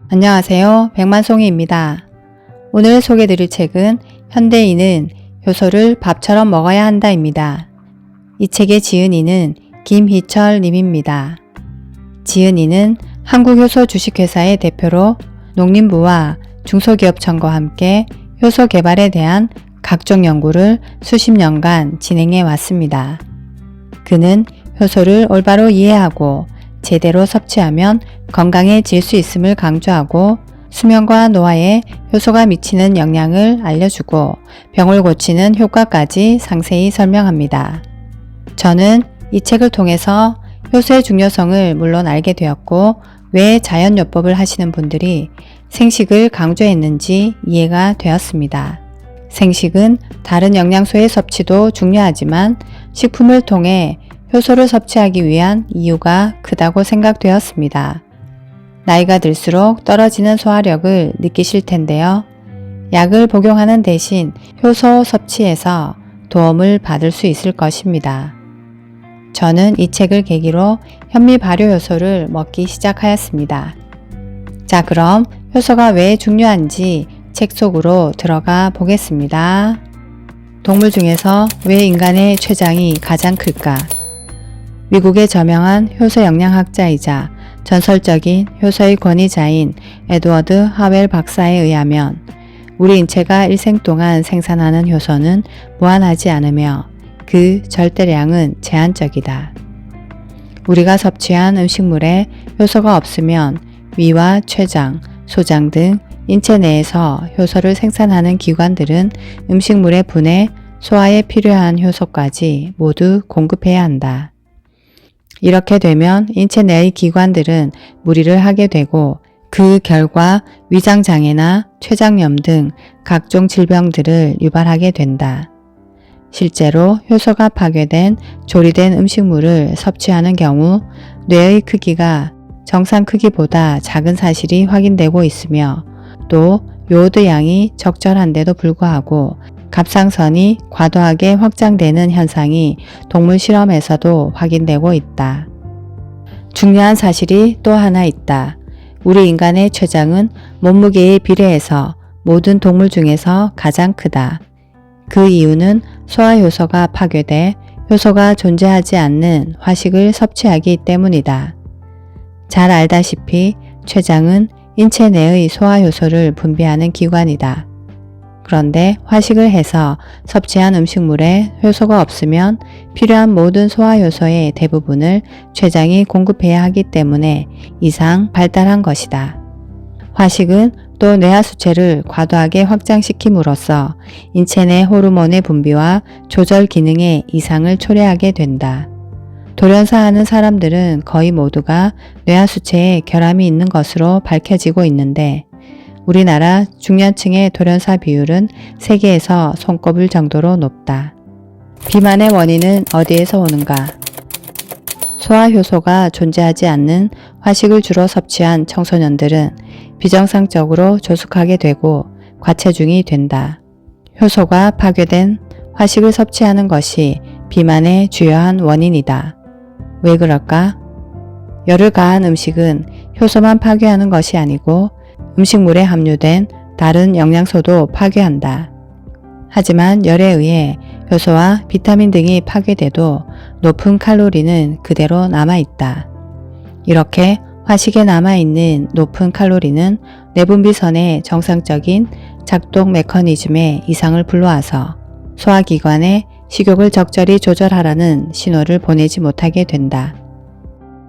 안녕하세요. 백만송이입니다. 오늘 소개드릴 책은 현대인은 효소를 밥처럼 먹어야 한다입니다. 이 책의 지은이는 김희철 님입니다. 지은이는 한국효소 주식회사의 대표로 농림부와 중소기업청과 함께 효소 개발에 대한 각종 연구를 수십 년간 진행해 왔습니다. 그는 효소를 올바로 이해하고 제대로 섭취하면 건강해질 수 있음을 강조하고 수면과 노화에 효소가 미치는 영향을 알려주고 병을 고치는 효과까지 상세히 설명합니다. 저는 이 책을 통해서 효소의 중요성을 물론 알게 되었고 왜 자연요법을 하시는 분들이 생식을 강조했는지 이해가 되었습니다. 생식은 다른 영양소의 섭취도 중요하지만 식품을 통해 효소를 섭취하기 위한 이유가 크다고 생각되었습니다. 나이가 들수록 떨어지는 소화력을 느끼실 텐데요. 약을 복용하는 대신 효소 섭취에서 도움을 받을 수 있을 것입니다. 저는 이 책을 계기로 현미 발효효소를 먹기 시작하였습니다. 자, 그럼 효소가 왜 중요한지 책 속으로 들어가 보겠습니다. 동물 중에서 왜 인간의 췌장이 가장 클까? 미국의 저명한 효소 영양학자이자 전설적인 효소의 권위자인 에드워드 하웰 박사에 의하면 우리 인체가 일생 동안 생산하는 효소는 무한하지 않으며 그 절대량은 제한적이다. 우리가 섭취한 음식물에 효소가 없으면 위와 췌장, 소장 등 인체 내에서 효소를 생산하는 기관들은 음식물의 분해, 소화에 필요한 효소까지 모두 공급해야 한다. 이렇게 되면 인체 내의 기관들은 무리를 하게 되고 그 결과 위장장애나 췌장염 등 각종 질병들을 유발하게 된다. 실제로 효소가 파괴된 조리된 음식물을 섭취하는 경우 뇌의 크기가 정상 크기보다 작은 사실이 확인되고 있으며 또 요오드 양이 적절한데도 불구하고 갑상선이 과도하게 확장되는 현상이 동물 실험에서도 확인되고 있다. 중요한 사실이 또 하나 있다. 우리 인간의 췌장은 몸무게에 비례해서 모든 동물 중에서 가장 크다. 그 이유는 소화효소가 파괴돼 효소가 존재하지 않는 화식을 섭취하기 때문이다. 잘 알다시피 췌장은 인체 내의 소화효소를 분비하는 기관이다. 그런데 화식을 해서 섭취한 음식물에 효소가 없으면 필요한 모든 소화효소의 대부분을 췌장이 공급해야 하기 때문에 이상 발달한 것이다. 화식은 또 뇌하수체를 과도하게 확장시킴으로써 인체 내 호르몬의 분비와 조절 기능에 이상을 초래하게 된다. 돌연사하는 사람들은 거의 모두가 뇌하수체에 결함이 있는 것으로 밝혀지고 있는데 우리나라 중년층의 돌연사 비율은 세계에서 손꼽을 정도로 높다. 비만의 원인은 어디에서 오는가? 소화효소가 존재하지 않는 화식을 주로 섭취한 청소년들은 비정상적으로 조숙하게 되고 과체중이 된다. 효소가 파괴된 화식을 섭취하는 것이 비만의 주요한 원인이다. 왜 그럴까? 열을 가한 음식은 효소만 파괴하는 것이 아니고 음식물에 함유된 다른 영양소도 파괴한다. 하지만 열에 의해 효소와 비타민 등이 파괴돼도 높은 칼로리는 그대로 남아있다. 이렇게 화식에 남아있는 높은 칼로리는 내분비선의 정상적인 작동 메커니즘에 이상을 불러와서 소화기관에 식욕을 적절히 조절하라는 신호를 보내지 못하게 된다.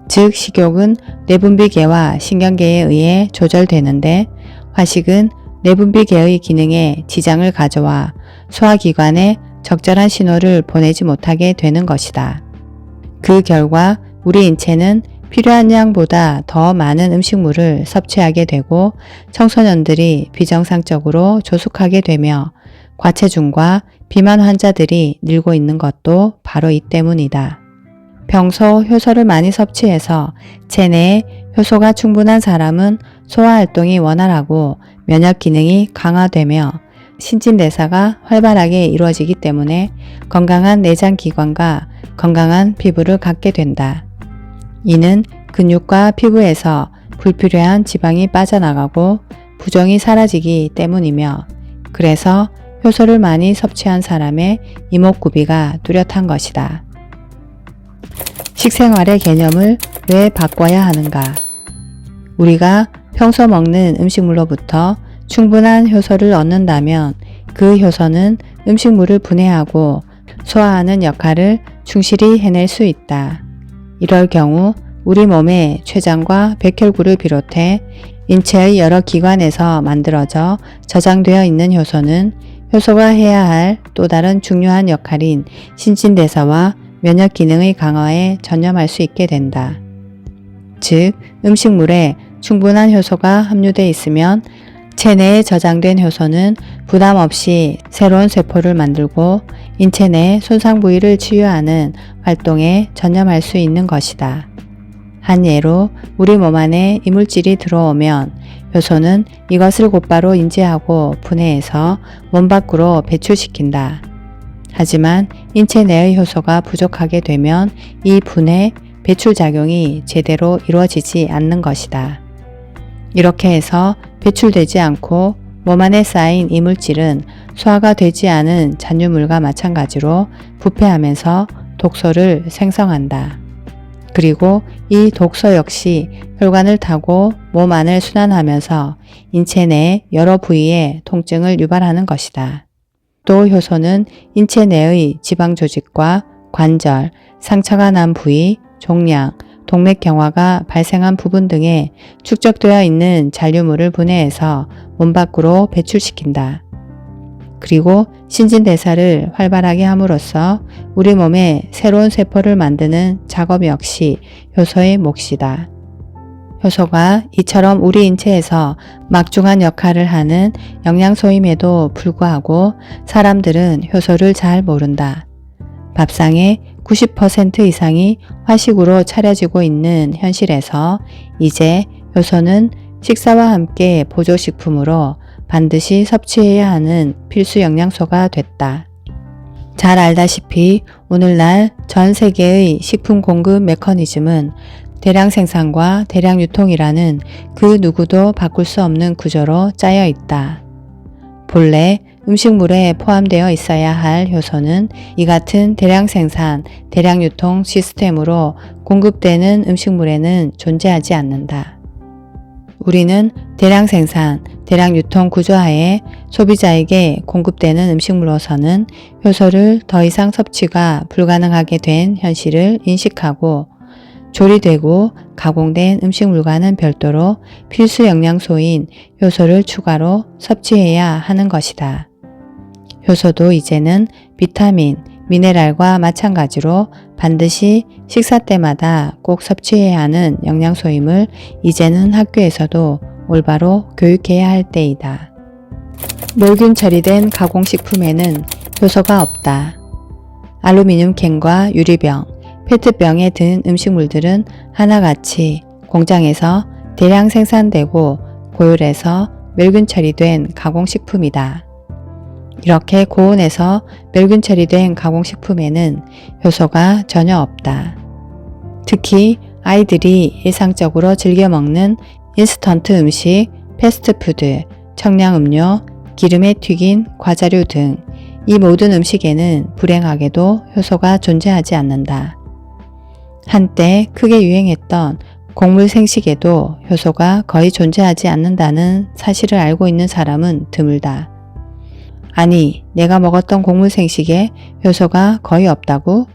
즉 식욕은 내분비계와 신경계에 의해 조절되는데 화식은 내분비계의 기능에 지장을 가져와 소화기관에 적절한 신호를 보내지 못하게 되는 것이다. 그 결과 우리 인체는 필요한 양보다 더 많은 음식물을 섭취하게 되고 청소년들이 비정상적으로 조숙하게 되며 과체중과 비만 환자들이 늘고 있는 것도 바로 이 때문이다. 평소 효소를 많이 섭취해서 체내에 효소가 충분한 사람은 소화활동이 원활하고 면역 기능이 강화되며 신진대사가 활발하게 이루어지기 때문에 건강한 내장기관과 건강한 피부를 갖게 된다. 이는 근육과 피부에서 불필요한 지방이 빠져나가고 부종이 사라지기 때문이며, 그래서 효소를 많이 섭취한 사람의 이목구비가 뚜렷한 것이다. 식생활의 개념을 왜 바꿔야 하는가? 우리가 평소 먹는 음식물로부터 충분한 효소를 얻는다면 그 효소는 음식물을 분해하고 소화하는 역할을 충실히 해낼 수 있다. 이럴 경우 우리 몸의 췌장과 백혈구를 비롯해 인체의 여러 기관에서 만들어져 저장되어 있는 효소는 효소가 해야 할 또 다른 중요한 역할인 신진대사와 면역 기능의 강화에 전념할 수 있게 된다. 즉, 음식물에 충분한 효소가 함유되어 있으면 체내에 저장된 효소는 부담 없이 새로운 세포를 만들고 인체 내 손상 부위를 치유하는 활동에 전념할 수 있는 것이다. 한 예로 우리 몸 안에 이물질이 들어오면 효소는 이것을 곧바로 인지하고 분해해서 몸 밖으로 배출시킨다. 하지만 인체 내의 효소가 부족하게 되면 이 분해, 배출 작용이 제대로 이루어지지 않는 것이다. 이렇게 해서 배출되지 않고 몸 안에 쌓인 이물질은 소화가 되지 않은 잔유물과 마찬가지로 부패하면서 독소를 생성한다. 그리고 이 독소 역시 혈관을 타고 몸 안을 순환하면서 인체 내 여러 부위에 통증을 유발하는 것이다. 또 효소는 인체 내의 지방 조직과 관절, 상처가 난 부위, 종양, 동맥경화가 발생한 부분 등에 축적되어 있는 잔류물을 분해해서 몸 밖으로 배출시킨다. 그리고 신진대사를 활발하게 함으로써 우리 몸에 새로운 세포를 만드는 작업 역시 효소의 몫이다. 효소가 이처럼 우리 인체에서 막중한 역할을 하는 영양소임에도 불구하고 사람들은 효소를 잘 모른다. 밥상의 90% 이상이 화식으로 차려지고 있는 현실에서 이제 효소는 식사와 함께 보조식품으로 반드시 섭취해야 하는 필수 영양소가 됐다. 잘 알다시피 오늘날 전 세계의 식품 공급 메커니즘은 대량 생산과 대량 유통이라는 그 누구도 바꿀 수 없는 구조로 짜여 있다. 본래 음식물에 포함되어 있어야 할 효소는 이 같은 대량 생산, 대량 유통 시스템으로 공급되는 음식물에는 존재하지 않는다. 우리는 대량 생산, 대량 유통 구조하에 소비자에게 공급되는 음식물로서는 효소를 더 이상 섭취가 불가능하게 된 현실을 인식하고 조리되고 가공된 음식물과는 별도로 필수 영양소인 효소를 추가로 섭취해야 하는 것이다. 효소도 이제는 비타민, 미네랄과 마찬가지로 반드시 식사 때마다 꼭 섭취해야 하는 영양소임을 이제는 학교에서도 올바로 교육해야 할 때이다. 멸균 처리된 가공식품에는 효소가 없다. 알루미늄 캔과 유리병, 페트병에 든 음식물들은 하나같이 공장에서 대량 생산되고 고율해서 멸균 처리된 가공식품이다. 이렇게 고온에서 멸균 처리된 가공식품에는 효소가 전혀 없다. 특히 아이들이 일상적으로 즐겨 먹는 인스턴트 음식, 패스트푸드, 청량음료, 기름에 튀긴 과자류 등 이 모든 음식에는 불행하게도 효소가 존재하지 않는다. 한때 크게 유행했던 곡물 생식에도 효소가 거의 존재하지 않는다는 사실을 알고 있는 사람은 드물다. 아니, 내가 먹었던 곡물 생식에 효소가 거의 없다고?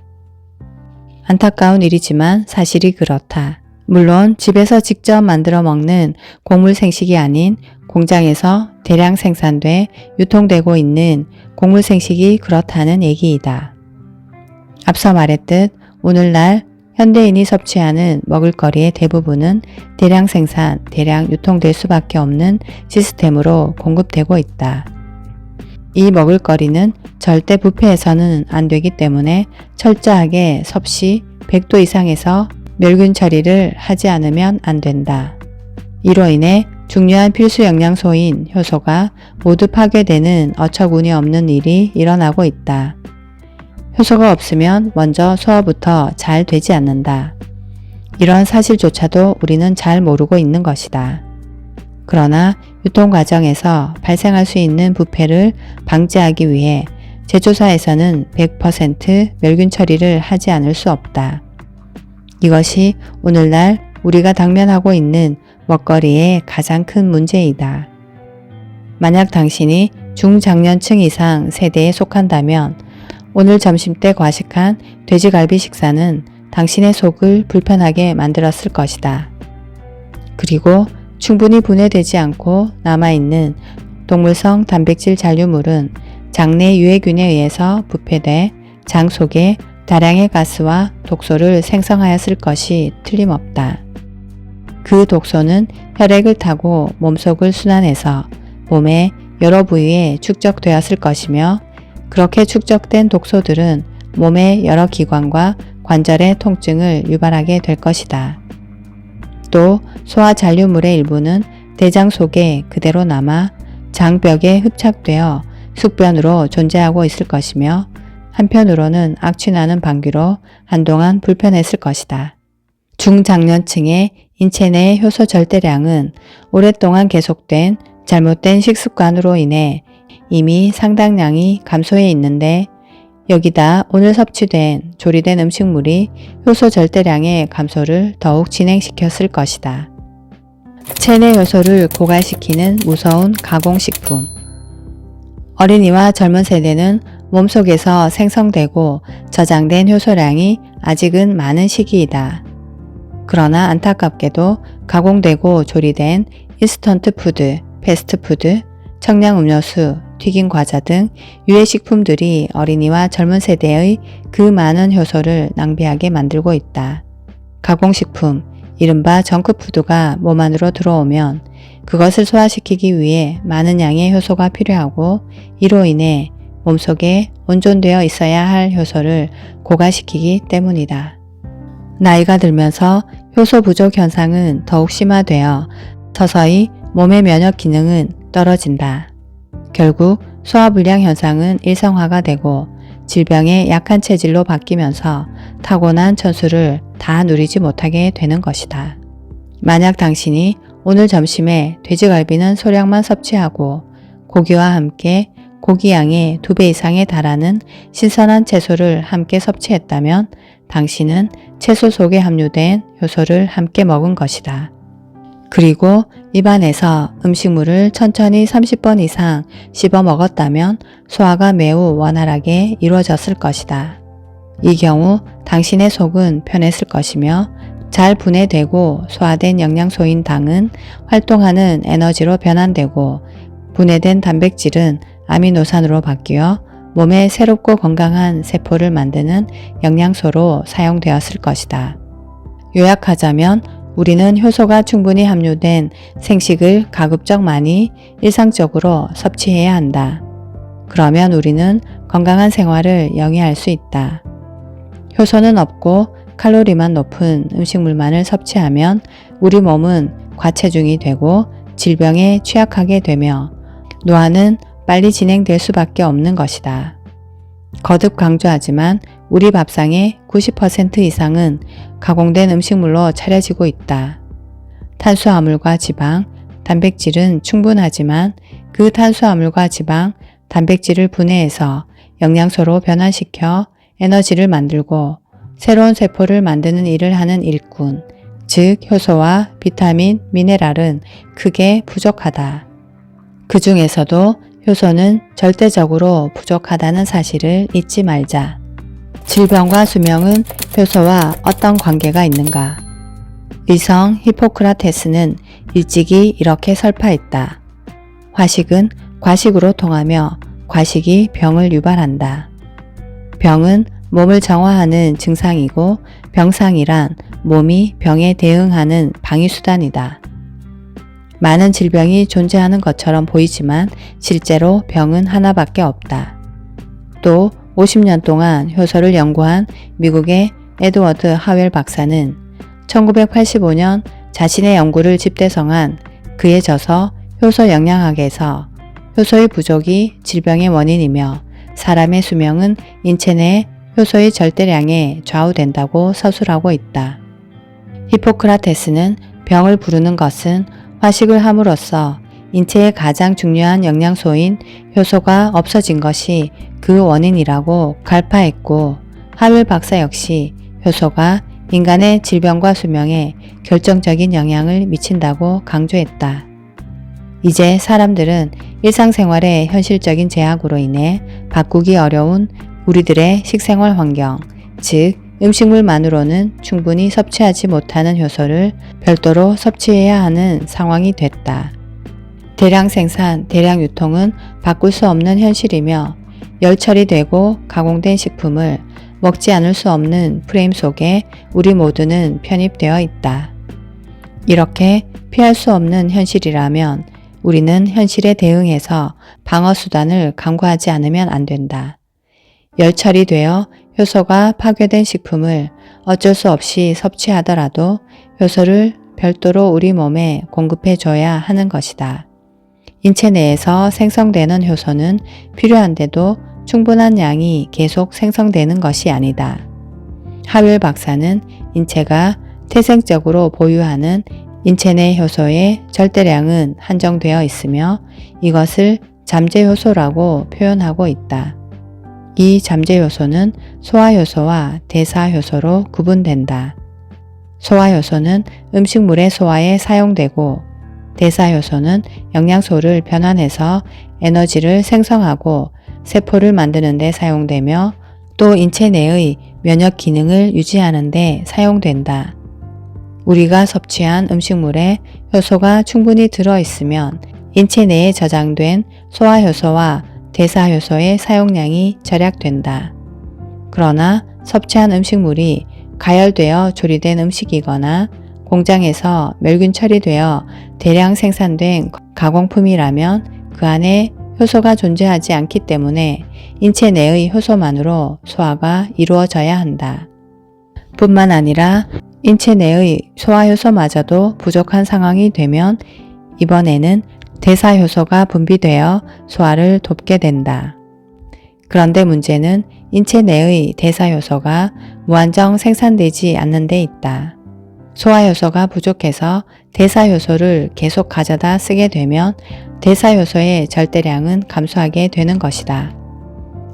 안타까운 일이지만 사실이 그렇다. 물론 집에서 직접 만들어 먹는 곡물 생식이 아닌 공장에서 대량 생산돼 유통되고 있는 곡물 생식이 그렇다는 얘기이다. 앞서 말했듯 오늘날 현대인이 섭취하는 먹을거리의 대부분은 대량 생산, 대량 유통될 수밖에 없는 시스템으로 공급되고 있다. 이 먹을거리는 절대 부패해서는 안 되기 때문에 철저하게 섭씨 100도 이상에서 멸균 처리를 하지 않으면 안 된다. 이로 인해 중요한 필수 영양소인 효소가 모두 파괴되는 어처구니 없는 일이 일어나고 있다. 효소가 없으면 먼저 소화부터 잘 되지 않는다. 이런 사실조차도 우리는 잘 모르고 있는 것이다. 그러나 유통 과정에서 발생할 수 있는 부패를 방지하기 위해 제조사에서는 100% 멸균 처리를 하지 않을 수 없다. 이것이 오늘날 우리가 당면하고 있는 먹거리의 가장 큰 문제이다. 만약 당신이 중장년층 이상 세대에 속한다면 오늘 점심때 과식한 돼지갈비 식사는 당신의 속을 불편하게 만들었을 것이다. 그리고 충분히 분해되지 않고 남아있는 동물성 단백질 잔류물은 장내 유해균에 의해서 부패돼 장 속에 다량의 가스와 독소를 생성하였을 것이 틀림없다. 그 독소는 혈액을 타고 몸속을 순환해서 몸의 여러 부위에 축적되었을 것이며 그렇게 축적된 독소들은 몸의 여러 기관과 관절의 통증을 유발하게 될 것이다. 또 소화 잔류물의 일부는 대장 속에 그대로 남아 장벽에 흡착되어 숙변으로 존재하고 있을 것이며 한편으로는 악취나는 방귀로 한동안 불편했을 것이다. 중장년층의 인체 내 효소 절대량은 오랫동안 계속된 잘못된 식습관으로 인해 이미 상당량이 감소해 있는데 여기다 오늘 섭취된 조리된 음식물이 효소 절대량의 감소를 더욱 진행시켰을 것이다. 체내 효소를 고갈시키는 무서운 가공식품. 어린이와 젊은 세대는 몸속에서 생성되고 저장된 효소량이 아직은 많은 시기이다. 그러나 안타깝게도 가공되고 조리된 인스턴트 푸드, 패스트푸드, 청량 음료수, 튀긴 과자 등 유해식품들이 어린이와 젊은 세대의 그 많은 효소를 낭비하게 만들고 있다. 가공식품, 이른바 정크푸드가 몸 안으로 들어오면 그것을 소화시키기 위해 많은 양의 효소가 필요하고 이로 인해 몸속에 온존되어 있어야 할 효소를 고갈시키기 때문이다. 나이가 들면서 효소 부족 현상은 더욱 심화되어 서서히 몸의 면역 기능은 떨어진다. 결국 소화불량 현상은 일상화가 되고 질병의 약한 체질로 바뀌면서 타고난 천수를 다 누리지 못하게 되는 것이다. 만약 당신이 오늘 점심에 돼지갈비는 소량만 섭취하고 고기와 함께 고기 양의 2배 이상에 달하는 신선한 채소를 함께 섭취했다면 당신은 채소 속에 함유된 효소를 함께 먹은 것이다. 그리고 입안에서 음식물을 천천히 30번 이상 씹어 먹었다면 소화가 매우 원활하게 이루어졌을 것이다. 이 경우 당신의 속은 편했을 것이며 잘 분해되고 소화된 영양소인 당은 활동하는 에너지로 변환되고 분해된 단백질은 아미노산으로 바뀌어 몸에 새롭고 건강한 세포를 만드는 영양소로 사용되었을 것이다. 요약하자면 우리는 효소가 충분히 함유된 생식을 가급적 많이 일상적으로 섭취해야 한다. 그러면 우리는 건강한 생활을 영위할 수 있다. 효소는 없고 칼로리만 높은 음식물만을 섭취하면 우리 몸은 과체중이 되고 질병에 취약하게 되며 노화는 빨리 진행될 수밖에 없는 것이다. 거듭 강조하지만 우리 밥상의 90% 이상은 가공된 음식물로 차려지고 있다. 탄수화물과 지방, 단백질은 충분하지만 그 탄수화물과 지방, 단백질을 분해해서 영양소로 변환시켜 에너지를 만들고 새로운 세포를 만드는 일을 하는 일꾼, 즉 효소와 비타민, 미네랄은 크게 부족하다. 그 중에서도 효소는 절대적으로 부족하다는 사실을 잊지 말자. 질병과 수명은 효소와 어떤 관계가 있는가? 의성 히포크라테스는 일찍이 이렇게 설파했다. 화식은 과식으로 통하며 과식이 병을 유발한다. 병은 몸을 정화하는 증상이고 병상이란 몸이 병에 대응하는 방위수단이다. 많은 질병이 존재하는 것처럼 보이지만 실제로 병은 하나밖에 없다. 또 50년 동안 효소를 연구한 미국의 에드워드 하웰 박사는 1985년 자신의 연구를 집대성한 그의 저서 효소 영양학에서 효소의 부족이 질병의 원인이며 사람의 수명은 인체 내 효소의 절대량에 좌우된다고 서술하고 있다. 히포크라테스는 병을 부르는 것은 화식을 함으로써 인체의 가장 중요한 영양소인 효소가 없어진 것이 그 원인이라고 갈파했고, 하윌 박사 역시 효소가 인간의 질병과 수명에 결정적인 영향을 미친다고 강조했다. 이제 사람들은 일상생활의 현실적인 제약으로 인해 바꾸기 어려운 우리들의 식생활 환경, 즉 음식물만으로는 충분히 섭취하지 못하는 효소를 별도로 섭취해야 하는 상황이 됐다. 대량 생산, 대량 유통은 바꿀 수 없는 현실이며 열 처리되고 가공된 식품을 먹지 않을 수 없는 프레임 속에 우리 모두는 편입되어 있다. 이렇게 피할 수 없는 현실이라면 우리는 현실에 대응해서 방어 수단을 강구하지 않으면 안 된다. 열 처리되어 효소가 파괴된 식품을 어쩔 수 없이 섭취하더라도 효소를 별도로 우리 몸에 공급해 줘야 하는 것이다. 인체 내에서 생성되는 효소는 필요한데도 충분한 양이 계속 생성되는 것이 아니다. 하윌 박사는 인체가 태생적으로 보유하는 인체 내 효소의 절대량은 한정되어 있으며 이것을 잠재 효소라고 표현하고 있다. 이 잠재 효소는 소화 효소와 대사 효소로 구분된다. 소화 효소는 음식물의 소화에 사용되고 대사 효소는 영양소를 변환해서 에너지를 생성하고 세포를 만드는 데 사용되며 또 인체 내의 면역 기능을 유지하는 데 사용된다. 우리가 섭취한 음식물에 효소가 충분히 들어있으면 인체 내에 저장된 소화 효소와 대사 효소의 사용량이 절약된다. 그러나 섭취한 음식물이 가열되어 조리된 음식이거나 공장에서 멸균 처리되어 대량 생산된 가공품이라면 그 안에 효소가 존재하지 않기 때문에 인체 내의 효소만으로 소화가 이루어져야 한다. 뿐만 아니라 인체 내의 소화 효소마저도 부족한 상황이 되면 이번에는 대사 효소가 분비되어 소화를 돕게 된다. 그런데 문제는 인체 내의 대사 효소가 무한정 생산되지 않는 데 있다. 소화 효소가 부족해서 대사 효소를 계속 가져다 쓰게 되면 대사 효소의 절대량은 감소하게 되는 것이다.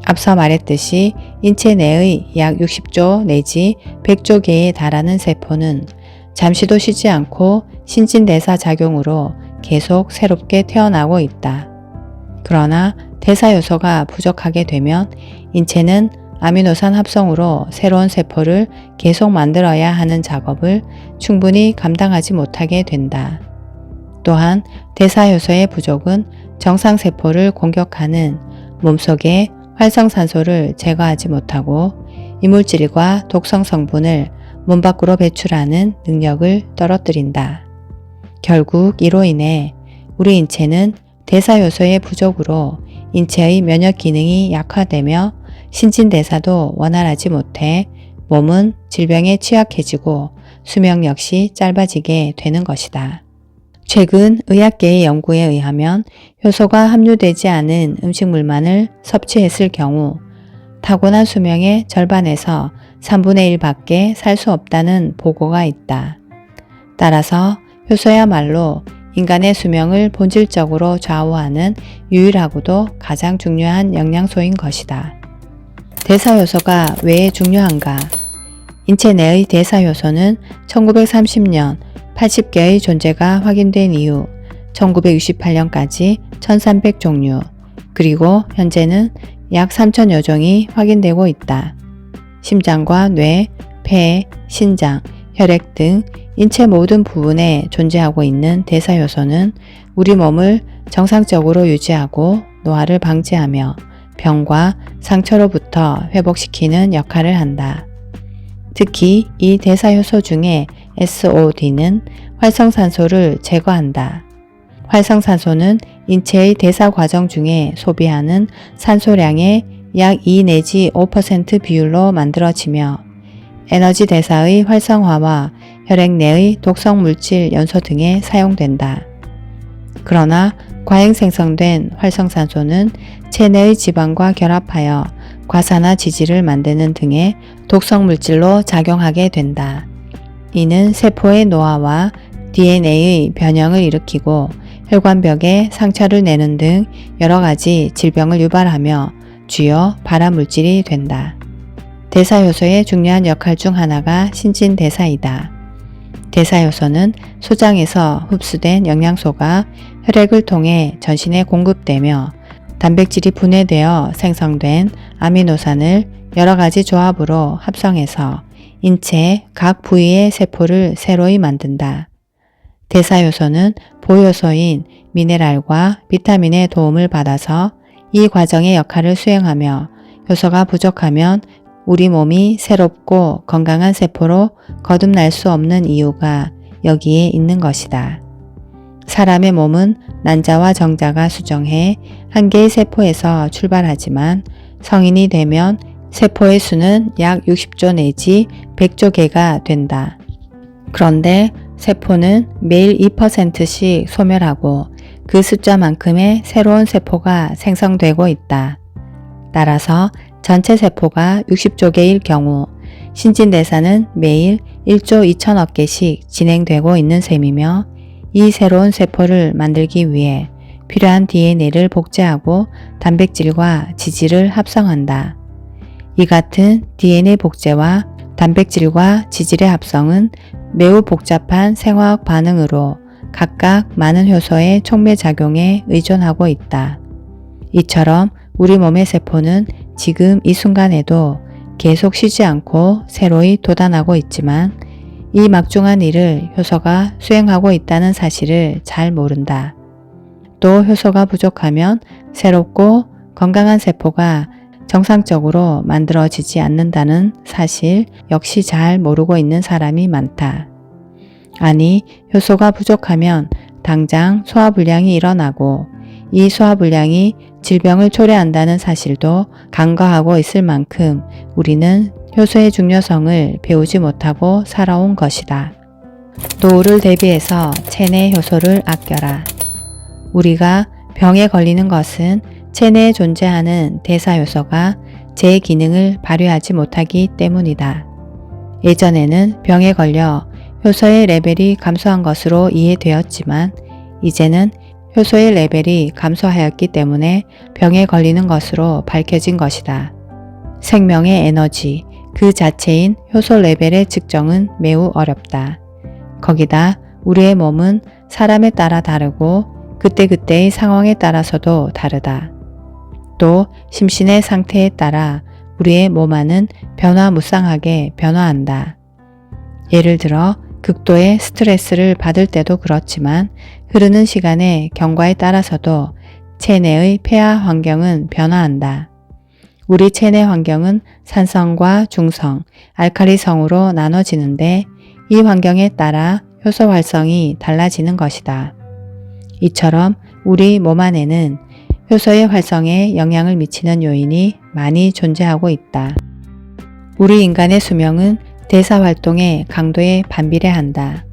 앞서 말했듯이 인체 내의 약 60조 내지 100조 개에 달하는 세포는 잠시도 쉬지 않고 신진대사 작용으로 계속 새롭게 태어나고 있다. 그러나 대사 요소가 부족하게 되면 인체는 아미노산 합성으로 새로운 세포를 계속 만들어야 하는 작업을 충분히 감당하지 못하게 된다. 또한 대사 요소의 부족은 정상세포를 공격하는 몸속의 활성산소를 제거하지 못하고 이물질과 독성 성분을 몸 밖으로 배출하는 능력을 떨어뜨린다. 결국 이로 인해 우리 인체는 대사 요소의 부족으로 인체의 면역 기능이 약화되며 신진대사도 원활하지 못해 몸은 질병에 취약해지고 수명 역시 짧아지게 되는 것이다. 최근 의학계의 연구에 의하면 효소가 함유되지 않은 음식물만을 섭취했을 경우 타고난 수명의 절반에서 3분의 1밖에 살 수 없다는 보고가 있다. 따라서 효소야말로 인간의 수명을 본질적으로 좌우하는 유일하고도 가장 중요한 영양소인 것이다. 대사효소가 왜 중요한가? 인체 내의 대사효소는 1930년 80개의 존재가 확인된 이후 1968년까지 1300종류, 그리고 현재는 약 3000여 종이 확인되고 있다. 심장과 뇌, 폐, 신장, 혈액 등 인체 모든 부분에 존재하고 있는 대사효소는 우리 몸을 정상적으로 유지하고 노화를 방지하며 병과 상처로부터 회복시키는 역할을 한다. 특히 이 대사효소 중에 SOD는 활성산소를 제거한다. 활성산소는 인체의 대사 과정 중에 소비하는 산소량의 약 2 내지 5% 비율로 만들어지며 에너지 대사의 활성화와 혈액 내의 독성 물질 연소 등에 사용된다. 그러나 과잉 생성된 활성산소는 체내의 지방과 결합하여 과산화 지질을 만드는 등의 독성 물질로 작용하게 된다. 이는 세포의 노화와 DNA의 변형을 일으키고 혈관벽에 상처를 내는 등 여러 가지 질병을 유발하며 주요 발암물질이 된다. 대사효소의 중요한 역할 중 하나가 신진대사이다. 대사효소는 소장에서 흡수된 영양소가 혈액을 통해 전신에 공급되며 단백질이 분해되어 생성된 아미노산을 여러 가지 조합으로 합성해서 인체 각 부위의 세포를 새로이 만든다. 대사효소는 보효소인 미네랄과 비타민의 도움을 받아서 이 과정의 역할을 수행하며 효소가 부족하면 우리 몸이 새롭고 건강한 세포로 거듭날 수 없는 이유가 여기에 있는 것이다. 사람의 몸은 난자와 정자가 수정해 한 개의 세포에서 출발하지만 성인이 되면 세포의 수는 약 60조 내지 100조 개가 된다. 그런데 세포는 매일 2%씩 소멸하고 그 숫자만큼의 새로운 세포가 생성되고 있다. 따라서 전체 세포가 60조 개일 경우 신진대사는 매일 1조 2천억 개씩 진행되고 있는 셈이며 이 새로운 세포를 만들기 위해 필요한 DNA를 복제하고 단백질과 지질을 합성한다. 이 같은 DNA 복제와 단백질과 지질의 합성은 매우 복잡한 생화학 반응으로 각각 많은 효소의 촉매작용에 의존하고 있다. 이처럼 우리 몸의 세포는 지금 이 순간에도 계속 쉬지 않고 새로이 돋아나고 있지만 이 막중한 일을 효소가 수행하고 있다는 사실을 잘 모른다. 또 효소가 부족하면 새롭고 건강한 세포가 정상적으로 만들어지지 않는다는 사실 역시 잘 모르고 있는 사람이 많다. 아니, 효소가 부족하면 당장 소화불량이 일어나고 이 소화불량이 질병을 초래한다는 사실도 간과하고 있을 만큼 우리는 효소의 중요성을 배우지 못하고 살아온 것이다. 노후를 대비해서 체내 효소를 아껴라. 우리가 병에 걸리는 것은 체내에 존재하는 대사효소가 제 기능을 발휘하지 못하기 때문이다. 예전에는 병에 걸려 효소의 레벨이 감소한 것으로 이해되었지만 이제는 효소의 레벨이 감소하였기 때문에 병에 걸리는 것으로 밝혀진 것이다. 생명의 에너지, 그 자체인 효소 레벨의 측정은 매우 어렵다. 거기다 우리의 몸은 사람에 따라 다르고 그때그때의 상황에 따라서도 다르다. 또 심신의 상태에 따라 우리의 몸 안은 변화무쌍하게 변화한다. 예를 들어 극도의 스트레스를 받을 때도 그렇지만 흐르는 시간의 경과에 따라서도 체내의 폐하 환경은 변화한다. 우리 체내 환경은 산성과 중성, 알칼리성으로 나눠지는데 이 환경에 따라 효소 활성이 달라지는 것이다. 이처럼 우리 몸 안에는 효소의 활성에 영향을 미치는 요인이 많이 존재하고 있다. 우리 인간의 수명은 대사활동의 강도에 반비례한다.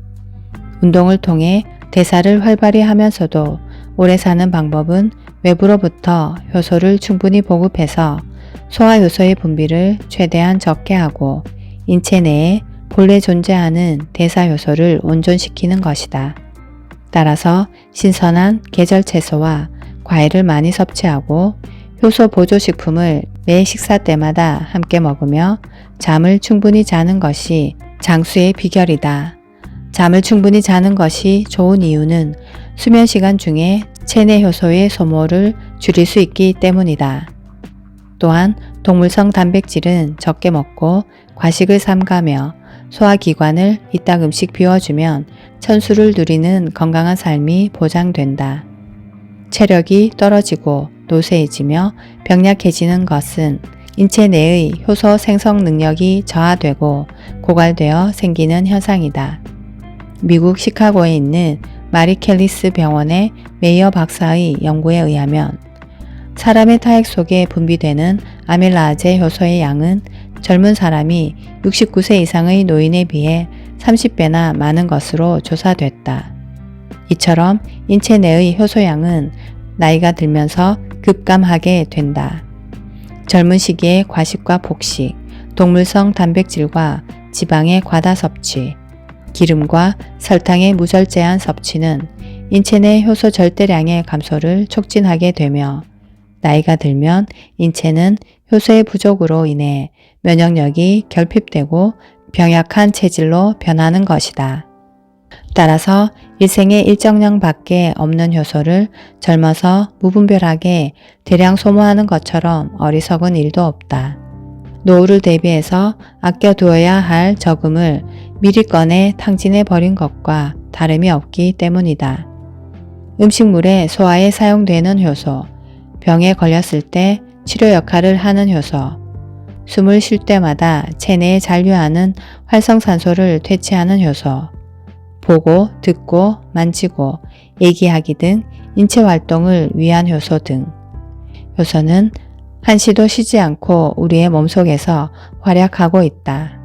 운동을 통해 대사를 활발히 하면서도 오래 사는 방법은 외부로부터 효소를 충분히 보급해서 소화효소의 분비를 최대한 적게 하고 인체 내에 본래 존재하는 대사효소를 온전시키는 것이다. 따라서 신선한 계절 채소와 과일을 많이 섭취하고 효소 보조식품을 매 식사 때마다 함께 먹으며 잠을 충분히 자는 것이 장수의 비결이다. 잠을 충분히 자는 것이 좋은 이유는 수면 시간 중에 체내 효소의 소모를 줄일 수 있기 때문이다. 또한 동물성 단백질은 적게 먹고 과식을 삼가며 소화기관을 이따금씩 비워주면 천수를 누리는 건강한 삶이 보장된다. 체력이 떨어지고 노쇠해지며 병약해지는 것은 인체 내의 효소 생성 능력이 저하되고 고갈되어 생기는 현상이다. 미국 시카고에 있는 마리 캘리스 병원의 메이어 박사의 연구에 의하면 사람의 타액 속에 분비되는 아밀라제 효소의 양은 젊은 사람이 69세 이상의 노인에 비해 30배나 많은 것으로 조사됐다. 이처럼 인체 내의 효소양은 나이가 들면서 급감하게 된다. 젊은 시기에 과식과 폭식, 동물성 단백질과 지방의 과다 섭취, 기름과 설탕의 무절제한 섭취는 인체 내 효소 절대량의 감소를 촉진하게 되며 나이가 들면 인체는 효소의 부족으로 인해 면역력이 결핍되고 병약한 체질로 변하는 것이다. 따라서 일생에 일정량 밖에 없는 효소를 젊어서 무분별하게 대량 소모하는 것처럼 어리석은 일도 없다. 노후를 대비해서 아껴두어야 할 저금을 미리 꺼내 탕진해 버린 것과 다름이 없기 때문이다. 음식물의 소화에 사용되는 효소, 병에 걸렸을 때 치료 역할을 하는 효소, 숨을 쉴 때마다 체내에 잔류하는 활성산소를 퇴치하는 효소, 보고, 듣고, 만지고, 얘기하기 등 인체 활동을 위한 효소 등 효소는 한시도 쉬지 않고 우리의 몸속에서 활약하고 있다.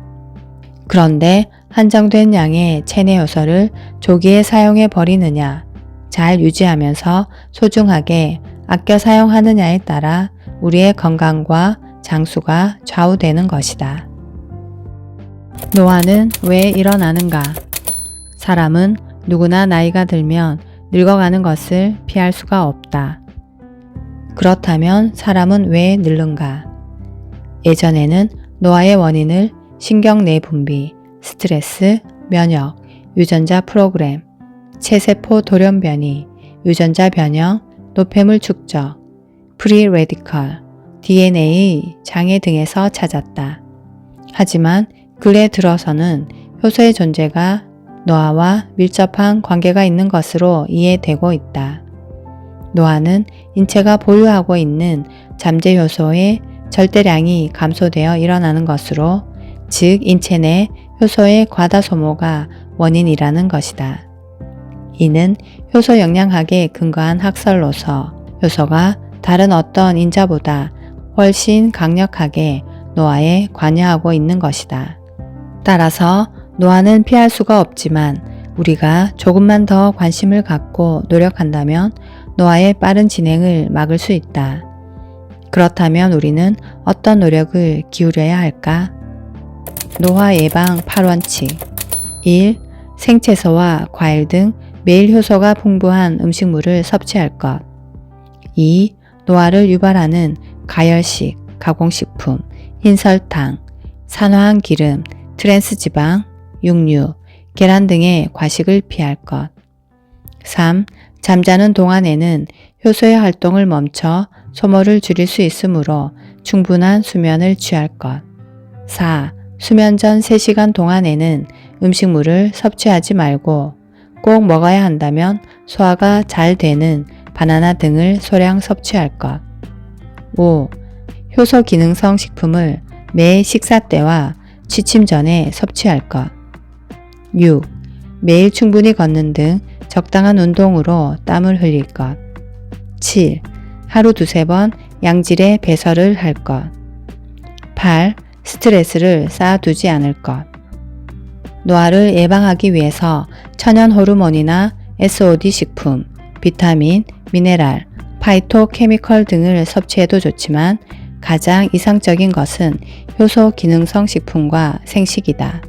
그런데 한정된 양의 체내 효소를 조기에 사용해 버리느냐, 잘 유지하면서 소중하게 아껴 사용하느냐에 따라 우리의 건강과 장수가 좌우되는 것이다. 노화는 왜 일어나는가? 사람은 누구나 나이가 들면 늙어가는 것을 피할 수가 없다. 그렇다면 사람은 왜 늙는가? 예전에는 노화의 원인을 신경 내분비, 스트레스, 면역, 유전자 프로그램, 체세포 돌연변이, 유전자 변형, 노폐물 축적, 프리 레디컬, DNA 장애 등에서 찾았다. 하지만 근래 들어서는 효소의 존재가 노화와 밀접한 관계가 있는 것으로 이해되고 있다. 노화는 인체가 보유하고 있는 잠재 효소의 절대량이 감소되어 일어나는 것으로, 즉 인체 내 효소의 과다 소모가 원인이라는 것이다. 이는 효소 영양학에 근거한 학설로서 효소가 다른 어떤 인자보다 훨씬 강력하게 노화에 관여하고 있는 것이다. 따라서 노화는 피할 수가 없지만 우리가 조금만 더 관심을 갖고 노력한다면 노화의 빠른 진행을 막을 수 있다. 그렇다면 우리는 어떤 노력을 기울여야 할까? 노화 예방 8원칙 1. 생채소와 과일 등 매일 효소가 풍부한 음식물을 섭취할 것. 2. 노화를 유발하는 가열식, 가공식품, 흰설탕, 산화한 기름, 트랜스지방, 육류, 계란 등의 과식을 피할 것. 3. 잠자는 동안에는 효소의 활동을 멈춰 소모를 줄일 수 있으므로 충분한 수면을 취할 것. 4. 수면 전 3시간 동안에는 음식물을 섭취하지 말고 꼭 먹어야 한다면 소화가 잘 되는 바나나 등을 소량 섭취할 것. 5. 효소 기능성 식품을 매 식사 때와 취침 전에 섭취할 것. 6. 매일 충분히 걷는 등 적당한 운동으로 땀을 흘릴 것. 7. 하루 2-3번 양질의 배설을 할 것. 8. 스트레스를 쌓아두지 않을 것. 노화를 예방하기 위해서 천연 호르몬이나 SOD 식품, 비타민, 미네랄, 파이토케미컬 등을 섭취해도 좋지만 가장 이상적인 것은 효소 기능성 식품과 생식이다.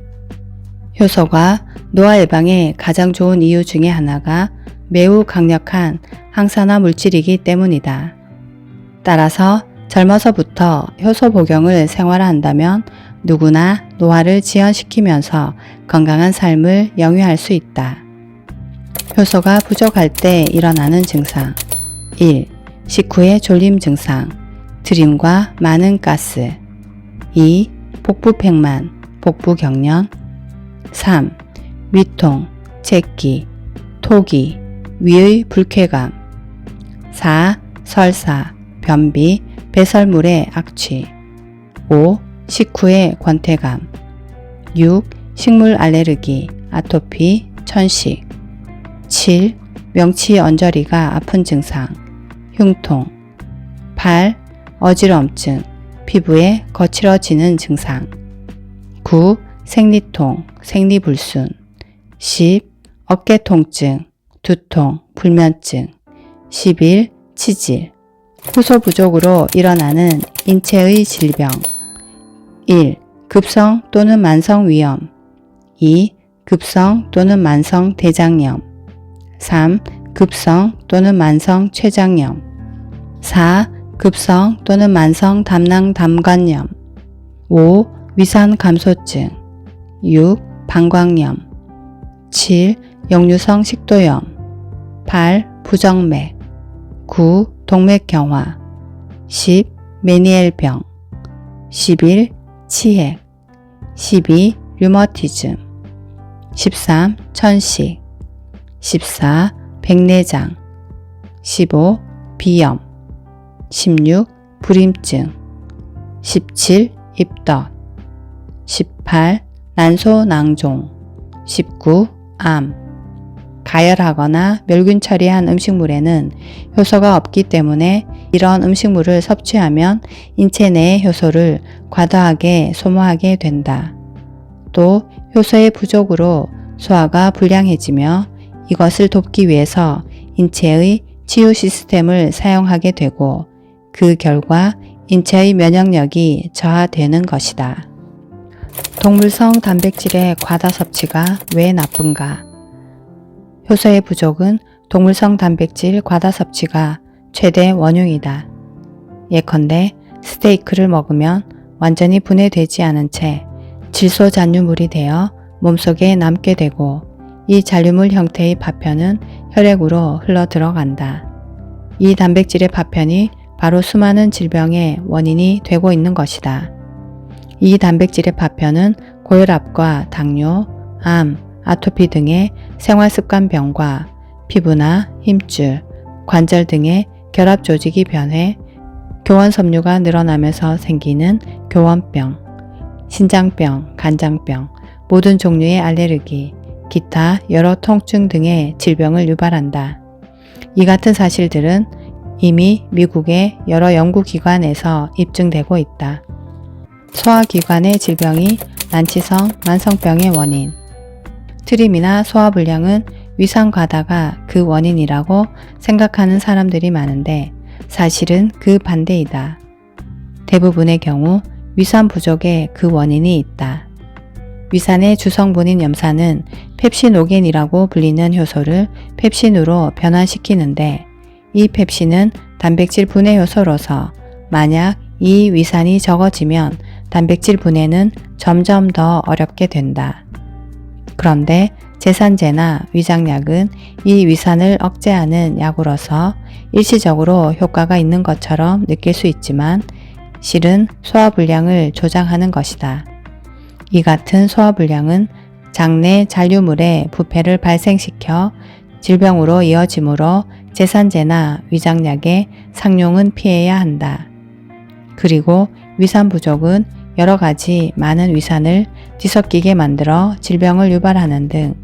효소가 노화 예방에 가장 좋은 이유 중에 하나가 매우 강력한 항산화 물질이기 때문이다. 따라서 젊어서부터 효소 복용을 생활화한다면 누구나 노화를 지연시키면서 건강한 삶을 영위할 수 있다. 효소가 부족할 때 일어나는 증상. 1. 식후의 졸림 증상, 드림과 많은 가스. 2. 복부 팽만, 복부 경련. 3. 위통, 체기, 토기, 위의 불쾌감. 4. 설사, 변비, 배설물의 악취. 5. 식후의 권태감. 6. 식물 알레르기, 아토피, 천식. 7. 명치 언저리가 아픈 증상, 흉통. 8. 어지럼증, 피부에 거칠어지는 증상. 9. 생리통, 생리불순. 10. 어깨 통증, 두통, 불면증. 11. 치질. 효소 부족으로 일어나는 인체의 질병. 1. 급성 또는 만성 위염. 2. 급성 또는 만성 대장염. 3. 급성 또는 만성 췌장염. 4. 급성 또는 만성 담낭담관염. 5. 위산 감소증. 6. 방광염. 7. 역류성 식도염. 8. 부정맥. 9. 동맥경화. 10. 메니엘병. 11. 치핵. 12. 류머티즘. 13. 천식. 14. 백내장. 15. 비염. 16. 불임증. 17. 입덧. 18. 난소낭종. 19. 암. 가열하거나 멸균 처리한 음식물에는 효소가 없기 때문에 이런 음식물을 섭취하면 인체 내의 효소를 과다하게 소모하게 된다. 또 효소의 부족으로 소화가 불량해지며 이것을 돕기 위해서 인체의 치유 시스템을 사용하게 되고 그 결과 인체의 면역력이 저하되는 것이다. 동물성 단백질의 과다 섭취가 왜 나쁜가? 효소의 부족은 동물성 단백질 과다 섭취가 최대 원흉이다. 예컨대 스테이크를 먹으면 완전히 분해되지 않은 채 질소 잔류물이 되어 몸속에 남게 되고 이 잔류물 형태의 파편은 혈액으로 흘러 들어간다. 이 단백질의 파편이 바로 수많은 질병의 원인이 되고 있는 것이다. 이 단백질의 파편은 고혈압과 당뇨, 암, 아토피 등의 생활습관병과 피부나 힘줄, 관절 등의 결합 조직이 변해 교원 섬유가 늘어나면서 생기는 교원병, 신장병, 간장병, 모든 종류의 알레르기, 기타 여러 통증 등의 질병을 유발한다. 이 같은 사실들은 이미 미국의 여러 연구기관에서 입증되고 있다. 소화기관의 질병이 난치성 만성병의 원인. 트림이나 소화불량은 위산 과다가 그 원인이라고 생각하는 사람들이 많은데 사실은 그 반대이다. 대부분의 경우 위산 부족에 그 원인이 있다. 위산의 주성분인 염산은 펩시노겐이라고 불리는 효소를 펩신으로 변환시키는데 이 펩신은 단백질 분해 효소로서 만약 이 위산이 적어지면 단백질 분해는 점점 더 어렵게 된다. 그런데 제산제나 위장약은 이 위산을 억제하는 약으로서 일시적으로 효과가 있는 것처럼 느낄 수 있지만 실은 소화불량을 조장하는 것이다. 이 같은 소화불량은 장내 잔류물의 부패를 발생시켜 질병으로 이어지므로 제산제나 위장약의 상용은 피해야 한다. 그리고 위산 부족은 여러 가지 많은 위산을 뒤섞이게 만들어 질병을 유발하는 등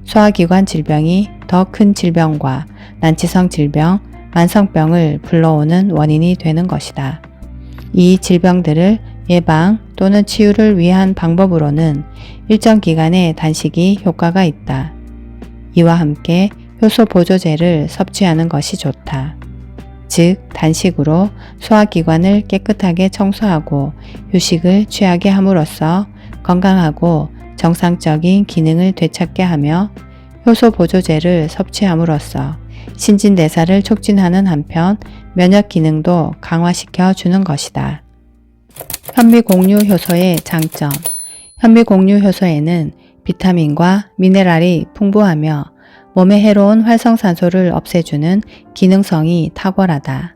소화기관 질병이 더 큰 질병과 난치성 질병, 만성병을 불러오는 원인이 되는 것이다. 이 질병들을 예방 또는 치유를 위한 방법으로는 일정 기간의 단식이 효과가 있다. 이와 함께 효소 보조제를 섭취하는 것이 좋다. 즉 단식으로 소화기관을 깨끗하게 청소하고 휴식을 취하게 함으로써 건강하고 정상적인 기능을 되찾게 하며 효소 보조제를 섭취함으로써 신진대사를 촉진하는 한편 면역 기능도 강화시켜 주는 것이다. 현미공유 효소의 장점. 현미공유 효소에는 비타민과 미네랄이 풍부하며 몸에 해로운 활성산소를 없애주는 기능성이 탁월하다.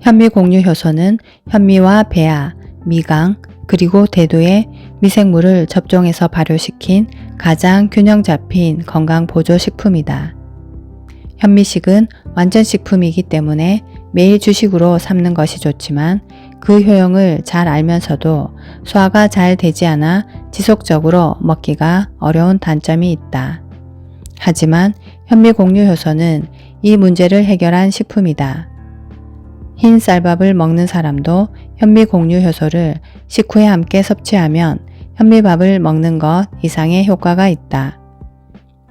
현미공유 효소는 현미와 배아, 미강, 그리고 대두의 미생물을 접종해서 발효시킨 가장 균형 잡힌 건강보조식품이다. 현미식은 완전식품이기 때문에 매일 주식으로 삼는 것이 좋지만 그 효용을 잘 알면서도 소화가 잘 되지 않아 지속적으로 먹기가 어려운 단점이 있다. 하지만 현미공유 효소는 이 문제를 해결한 식품이다. 흰 쌀밥을 먹는 사람도 현미공유 효소를 식후에 함께 섭취하면 현미밥을 먹는 것 이상의 효과가 있다.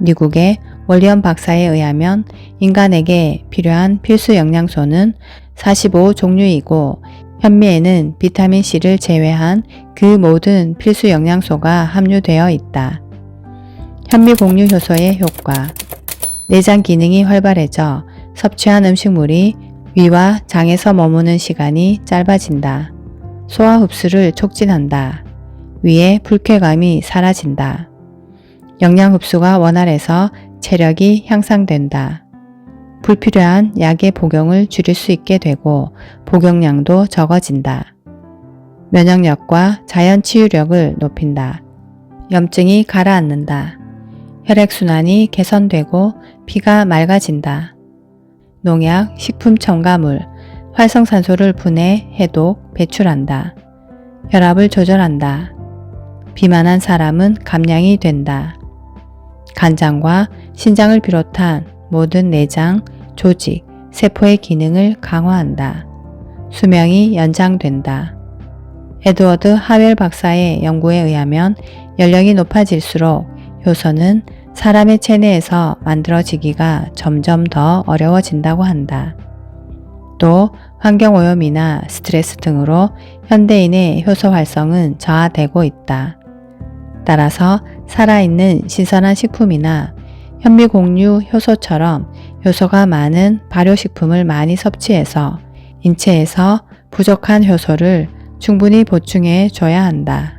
미국의 월리엄 박사에 의하면 인간에게 필요한 필수 영양소는 45종류이고 현미에는 비타민C를 제외한 그 모든 필수 영양소가 함유되어 있다. 현미공유 효소의 효과. 내장 기능이 활발해져 섭취한 음식물이 위와 장에서 머무는 시간이 짧아진다. 소화 흡수를 촉진한다. 위의 불쾌감이 사라진다. 영양 흡수가 원활해서 체력이 향상된다. 불필요한 약의 복용을 줄일 수 있게 되고 복용량도 적어진다. 면역력과 자연 치유력을 높인다. 염증이 가라앉는다. 혈액순환이 개선되고 피가 맑아진다. 농약, 식품 첨가물, 활성산소를 분해, 해독, 배출한다. 혈압을 조절한다. 비만한 사람은 감량이 된다. 간장과 신장을 비롯한 모든 내장, 조직, 세포의 기능을 강화한다. 수명이 연장된다. 에드워드 하웰 박사의 연구에 의하면 연령이 높아질수록 효소는 사람의 체내에서 만들어지기가 점점 더 어려워진다고 한다. 또 환경오염이나 스트레스 등으로 현대인의 효소 활성은 저하되고 있다. 따라서 살아있는 신선한 식품이나 현미공유 효소처럼 효소가 많은 발효식품을 많이 섭취해서 인체에서 부족한 효소를 충분히 보충해 줘야 한다.